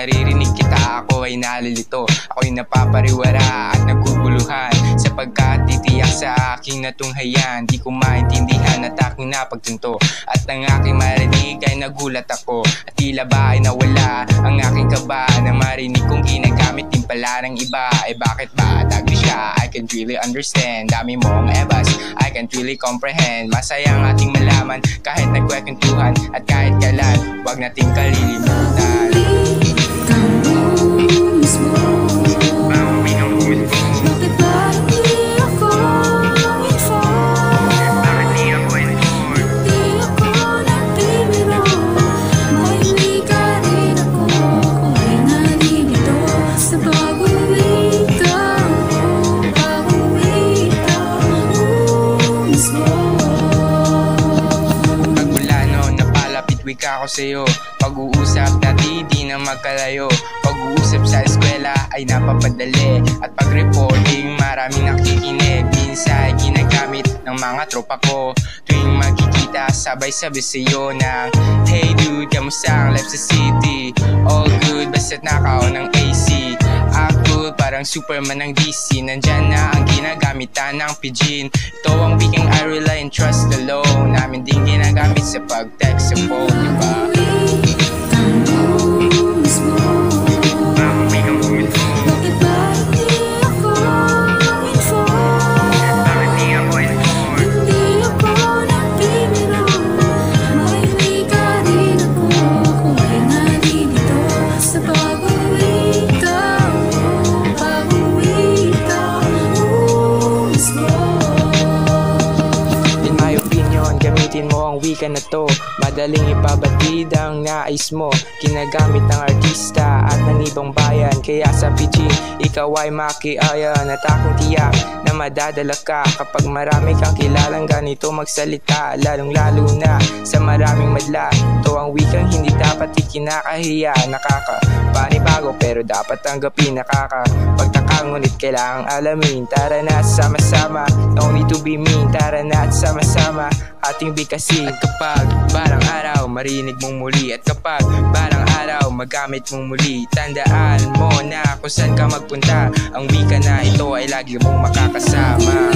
naririnig kita, ako ay nalilito. Ako'y napapariwara at naguguluhan, sapagkat titiyak sa aking natunghayan. Di ko maintindihan at aking napagtunto, at ang aking marinig ay nagulat ako. At tila ba ay nawala ang aking kaba na marinig kong ginagamit din pala ng iba. Eh bakit ba tagli siya? I can't really understand. Dami mong ebas, I can't really comprehend. Masaya ang ating malaman kahit nagkwekwentuhan, at kahit kailan wag nating kalilimutan. Wika ko sa'yo, pag-uusap dati di na magkalayo. Pag-uusap sa eskwela ay napapadali, at pag-reporting maraming nakikinig. Minsan ginagamit ng mga tropa ko tuwing magkikita, sabay-sabay sa'yo ng hey dude, kamusta ang life sa city? All good, basta't naka-on ng AC. Ako parang Superman ng DC, nandyan na ang ginagamitan ng pidgin. Ito ang wikang I rely and trust alone, namin din ginagamit sa pag-text sa phone, diba? Mo ang wika na to, madaling ipabatid ang nais mo. Ginagamit ng artista at ng ibang bayan, kaya sa pidgin ikaw ay makiayan. At aking tiyak na madadala ka kapag marami kang kilalang ganito magsalita, lalong lalo na sa maraming madla. Ito ang wikang hindi dapat ikinakahiya, nakakapanibago pero dapat tanggapin, nakakapagtaka ngunit kailangang alamin. Tara na sama-sama, no need to be mean. Tara na at sama-sama ating bigkasin. At kapag barang araw marinig mong muli, at kapag barang araw magamit mong muli, tandaan mo na kung saan ka magpunta, ang wika na ito ay lagi mong makakasama.